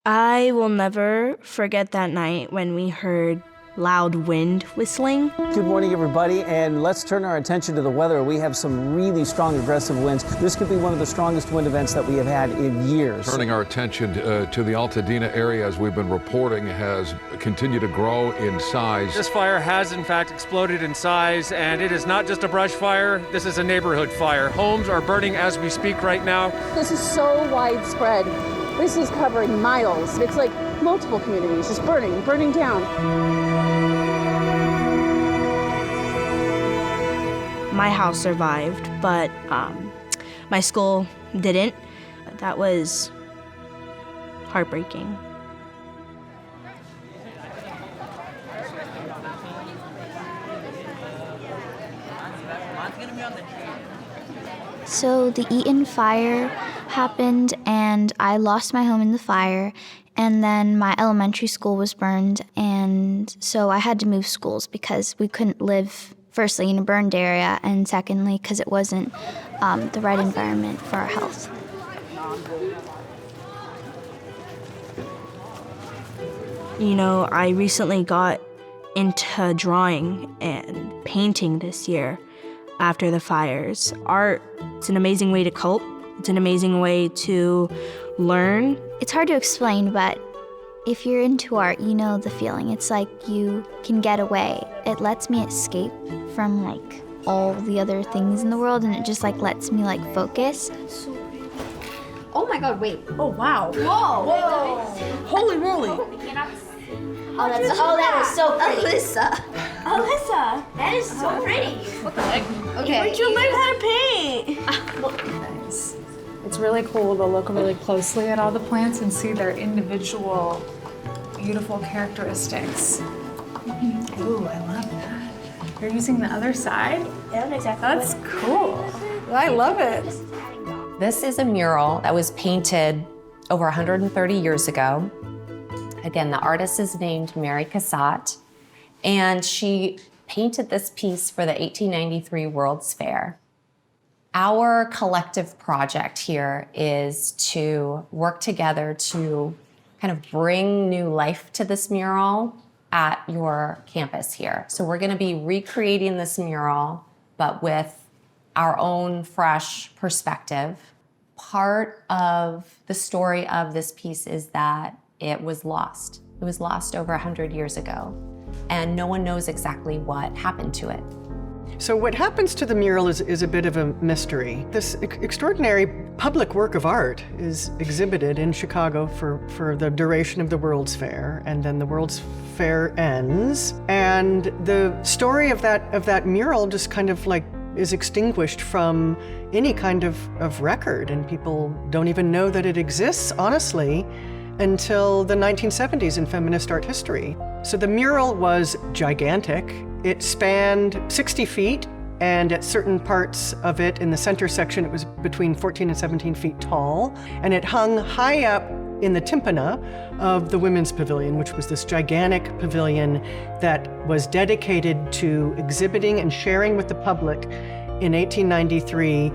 I will never forget that night when we heard loud wind whistling. Good morning, everybody, and let's turn our attention to the weather. We have some really strong, aggressive winds. This could be one of the strongest wind events that we have had in years. Turning our attention to the Altadena area, as we've been reporting, has continued to grow in size. This fire has, in fact, exploded in size, and it is not just a brush fire. This is a neighborhood fire. Homes are burning as we speak right now. This is so widespread. This is covering miles. It's like multiple communities just burning down. My house survived, but my school didn't. That was heartbreaking. So the Eaton Fire happened, and I lost my home in the fire, and then my elementary school was burned, and so I had to move schools because we couldn't live, firstly, in a burned area, and secondly, because it wasn't the right environment for our health. You know, I recently got into drawing and painting this year after the fires. Art, it's an amazing way to cope. It's an amazing way to learn. It's hard to explain, but if you're into art, you know the feeling. It's like you can get away. It lets me escape from like all the other things in the world, and it just like lets me like focus. Oh my God, wait. Oh, wow. Whoa. Whoa. Holy moly. Oh, that is so pretty. Alyssa. That is so pretty. What the heck? Okay. Where'd you learn how to paint? Nice. It's really cool to look really closely at all the plants and see their individual, beautiful characteristics. Ooh, I love that. You're using the other side? Yeah, exactly. That's cool. I love it. This is a mural that was painted over 130 years ago. Again, the artist is named Mary Cassatt, and she painted this piece for the 1893 World's Fair. Our collective project here is to work together to kind of bring new life to this mural at your campus here. So we're gonna be recreating this mural, but with our own fresh perspective. Part of the story of this piece is that it was lost. It was lost over 100 years ago, and no one knows exactly what happened to it. So what happens to the mural is a bit of a mystery. This extraordinary public work of art is exhibited in Chicago for the duration of the World's Fair, and then the World's Fair ends, and the story of that mural just kind of like is extinguished from any kind of record, and people don't even know that it exists, honestly, until the 1970s in feminist art history. So the mural was gigantic. It spanned 60 feet, and at certain parts of it, in the center section, it was between 14 and 17 feet tall, and it hung high up in the tympana of the Women's Pavilion, which was this gigantic pavilion that was dedicated to exhibiting and sharing with the public in 1893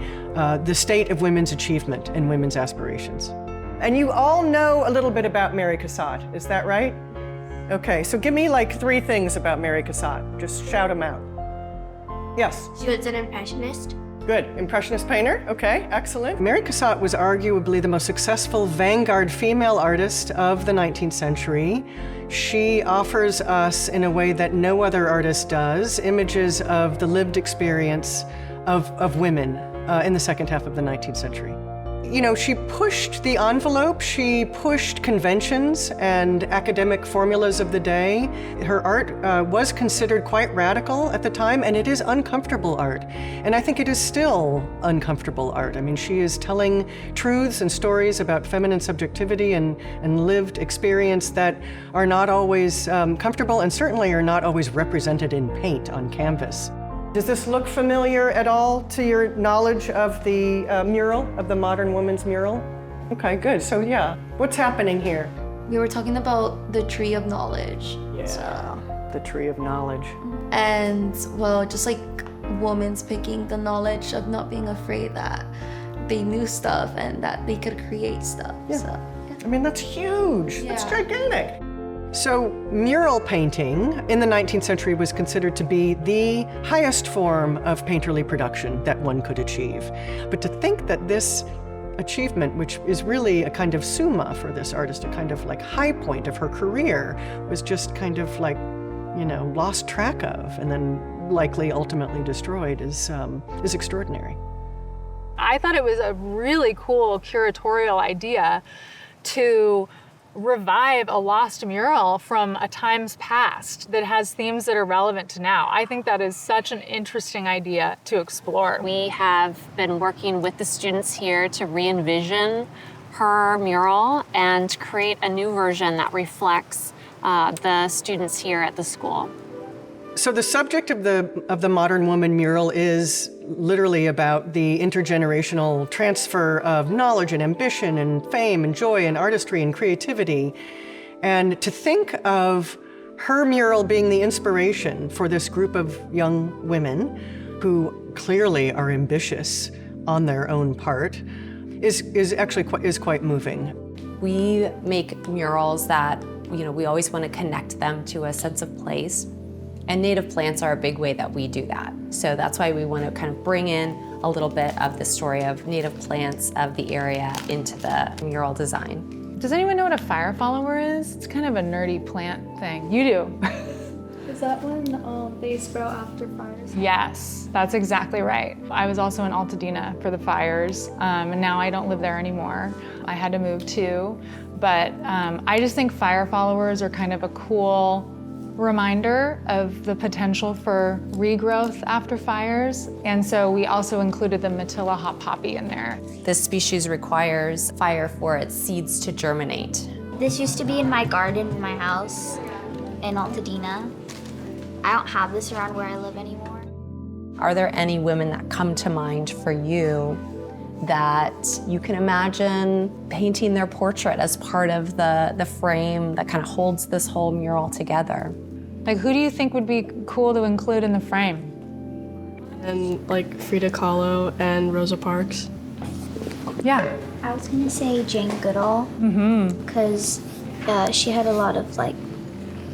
the state of women's achievement and women's aspirations. And you all know a little bit about Mary Cassatt, is that right? Okay, so give me like 3 things about Mary Cassatt. Just shout them out. Yes? She was an impressionist. Good, Impressionist painter, okay, excellent. Mary Cassatt was arguably the most successful vanguard female artist of the 19th century. She offers us, in a way that no other artist does, images of the lived experience of women in the second half of the 19th century. You know, she pushed the envelope, she pushed conventions and academic formulas of the day. Her art was considered quite radical at the time, and it is uncomfortable art. And I think it is still uncomfortable art. I mean, she is telling truths and stories about feminine subjectivity and lived experience that are not always comfortable, and certainly are not always represented in paint on canvas. Does this look familiar at all to your knowledge of the mural, of the modern woman's mural? Okay, good. So yeah, what's happening here? We were talking about the tree of knowledge. Yeah, so. The tree of knowledge. And well, just like women's picking the knowledge of not being afraid that they knew stuff and that they could create stuff. Yeah. So, yeah. I mean, that's huge. Yeah. That's gigantic. So mural painting in the 19th century was considered to be the highest form of painterly production that one could achieve. But to think that this achievement, which is really a kind of summa for this artist, a kind of like high point of her career, was just kind of like, lost track of and then likely ultimately destroyed is extraordinary. I thought it was a really cool curatorial idea to revive a lost mural from a times past that has themes that are relevant to now. I think that is such an interesting idea to explore. We have been working with the students here to re-envision her mural and create a new version that reflects the students here at the school. So the subject of the Modern Woman mural is literally about the intergenerational transfer of knowledge and ambition and fame and joy and artistry and creativity. And to think of her mural being the inspiration for this group of young women who clearly are ambitious on their own part is actually quite moving. We make murals that, we always want to connect them to a sense of place. And native plants are a big way that we do that. So that's why we want to kind of bring in a little bit of the story of native plants of the area into the mural design. Does anyone know what a fire follower is? It's kind of a nerdy plant thing. You do. Is that when they sprout after fires? Yes, that's exactly right. I was also in Altadena for the fires, and now I don't live there anymore. I had to move too, but I just think fire followers are kind of a cool reminder of the potential for regrowth after fires. And so we also included the Matilla hot poppy in there. This species requires fire for its seeds to germinate. This used to be in my garden in my house in Altadena. I don't have this around where I live anymore. Are there any women that come to mind for you that you can imagine painting their portrait as part of the frame that kind of holds this whole mural together? Like, who do you think would be cool to include in the frame? And like Frida Kahlo and Rosa Parks. Yeah. I was gonna say Jane Goodall, because she had a lot of like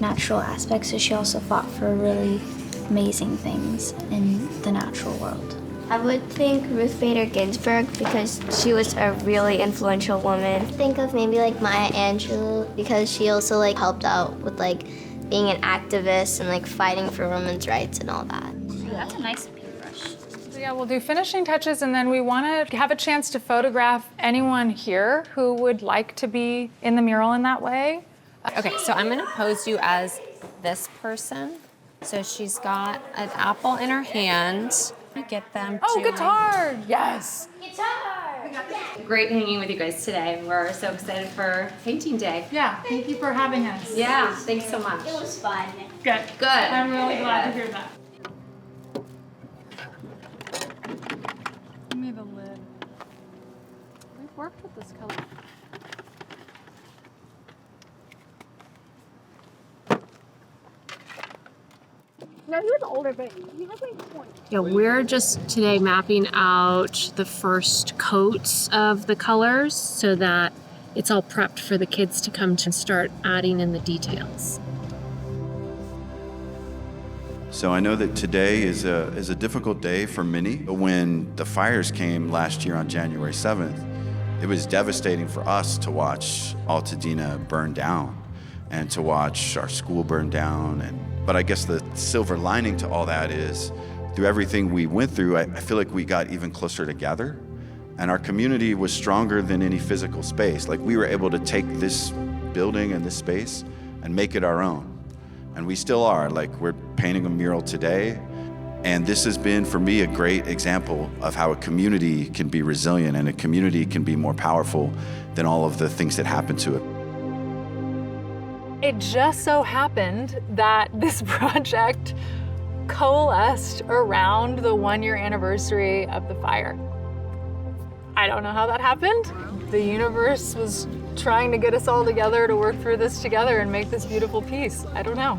natural aspects, so she also fought for really amazing things in the natural world. I would think Ruth Bader Ginsburg because she was a really influential woman. Think of maybe like Maya Angelou because she also like helped out with like being an activist and like fighting for women's rights and all that. Ooh, that's a nice paintbrush. So yeah, we'll do finishing touches, and then we want to have a chance to photograph anyone here who would like to be in the mural in that way. Okay, so I'm gonna pose you as this person. So she's got an apple in her hand. Get them to guitar! Yes! Great hanging with you guys today. We're so excited for painting day. Yeah, thank you for having us. Yeah, thanks so much. It was fun. Good. Good. I'm really glad to hear that. Give me the lid. We've worked with this color. No, he was older, but he was like 20. Yeah, we're just today mapping out the first coats of the colors so that it's all prepped for the kids to come to start adding in the details. So I know that today is a difficult day for many. When the fires came last year on January 7th, it was devastating for us to watch Altadena burn down and to watch our school burn down. But I guess the silver lining to all that is, through everything we went through, I feel like we got even closer together. And our community was stronger than any physical space. Like, we were able to take this building and this space and make it our own. And we still are. Like, we're painting a mural today. And this has been, for me, a great example of how a community can be resilient and a community can be more powerful than all of the things that happen to it. It just so happened that this project coalesced around the 1-year anniversary of the fire. I don't know how that happened. The universe was trying to get us all together to work through this together and make this beautiful piece. I don't know.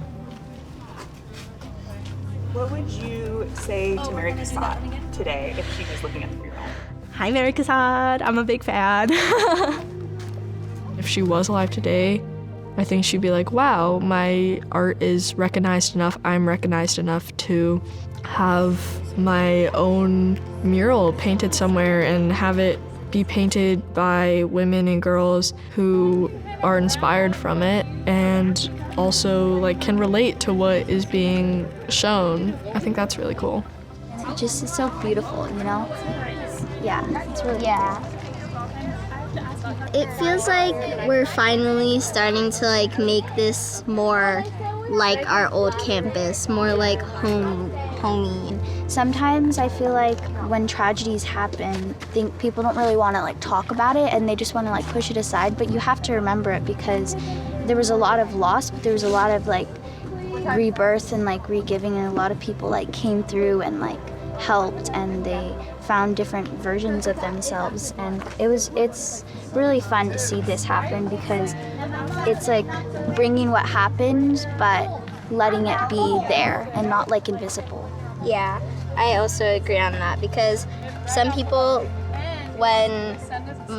What would you say to Mary Cassatt today if she was looking at the mural? Hi, Mary Cassatt. I'm a big fan. If she was alive today, I think she'd be like, wow, my art is recognized enough, I'm recognized enough to have my own mural painted somewhere and have it be painted by women and girls who are inspired from it and also like can relate to what is being shown. I think that's really cool. It just is so beautiful, you know? Yeah, it's really It feels like we're finally starting to like make this more like our old campus, more like homey. Sometimes I feel like when tragedies happen, people don't really want to like talk about it and they just want to like push it aside, but you have to remember it because there was a lot of loss, but there was a lot of like rebirth and like re-giving, and a lot of people like came through and like helped and they found different versions of themselves, and it's really fun to see this happen because it's like bringing what happened but letting it be there and not like invisible. Yeah, I also agree on that because some people, when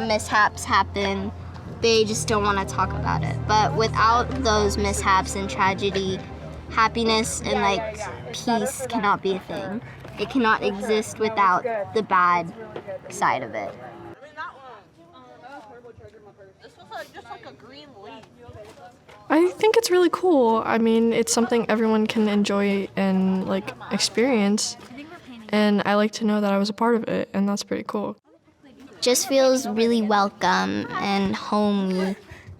mishaps happen, they just don't want to talk about it. But without those mishaps and tragedy, happiness and like peace cannot be a thing. It cannot exist without the bad side of it. I think it's really cool. I mean, it's something everyone can enjoy and like experience, and I like to know that I was a part of it, and that's pretty cool. Just feels really welcome and homey,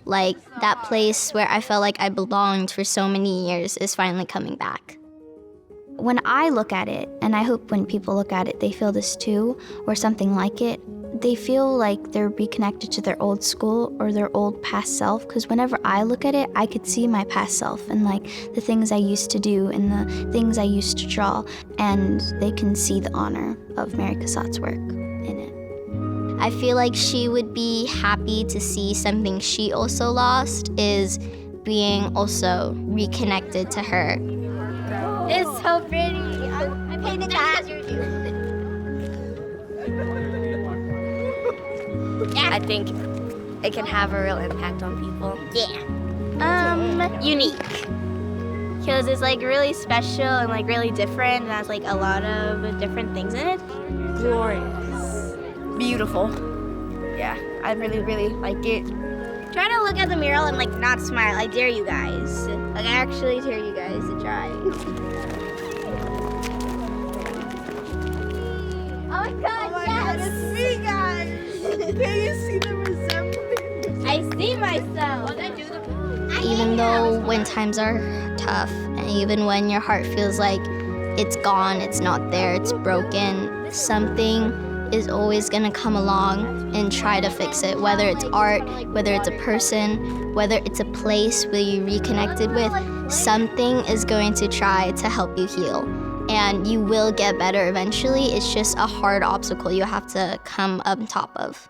like that place where I felt like I belonged for so many years is finally coming back. When I look at it, and I hope when people look at it, they feel this too, or something like it, they feel like they're reconnected to their old school or their old past self, because whenever I look at it, I could see my past self and like the things I used to do and the things I used to draw, and they can see the honor of Mary Cassatt's work in it. I feel like she would be happy to see something she also lost is being also reconnected to her. It's so pretty. I painted that. I think it can have a real impact on people. Yeah. Unique. Because it's like really special and like really different and has like a lot of different things in it. Glorious. Beautiful. Yeah, I really, really like it. Try to look at the mural and like not smile. I dare you guys. Like I actually dare you guys to try. Oh my god, yes! It's me, guys! Can you see the resemblance? I see myself. Even though when times are tough, and even when your heart feels like it's gone, it's not there, it's broken, something is always gonna come along and try to fix it. Whether it's art, whether it's a person, whether it's a place where you reconnected with, something is going to try to help you heal. And you will get better eventually. It's just a hard obstacle you have to come up on top of.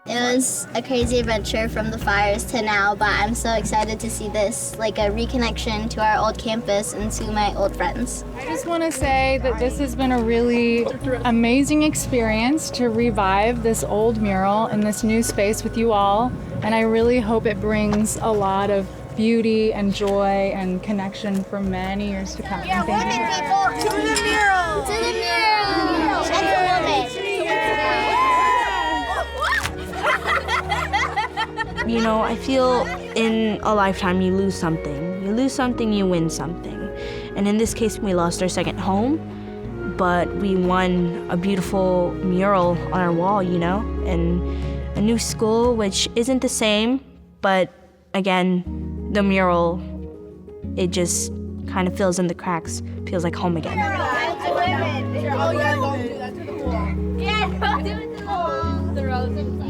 It was a crazy adventure from the fires to now, but I'm so excited to see this, like a reconnection to our old campus and to my old friends. I just want to say that this has been a really amazing experience to revive this old mural in this new space with you all, and I really hope it brings a lot of beauty and joy and connection for many years to come. Yeah, women people, to the mural! To the mural! And to women! You know, I feel in a lifetime you lose something. You lose something, you win something. And in this case, we lost our second home, but we won a beautiful mural on our wall, you know, and a new school, which isn't the same, but again, the mural, it just kind of fills in the cracks, feels like home again. Oh yeah, don't do that to the wall. Yeah, don't do it to the wall. The rose and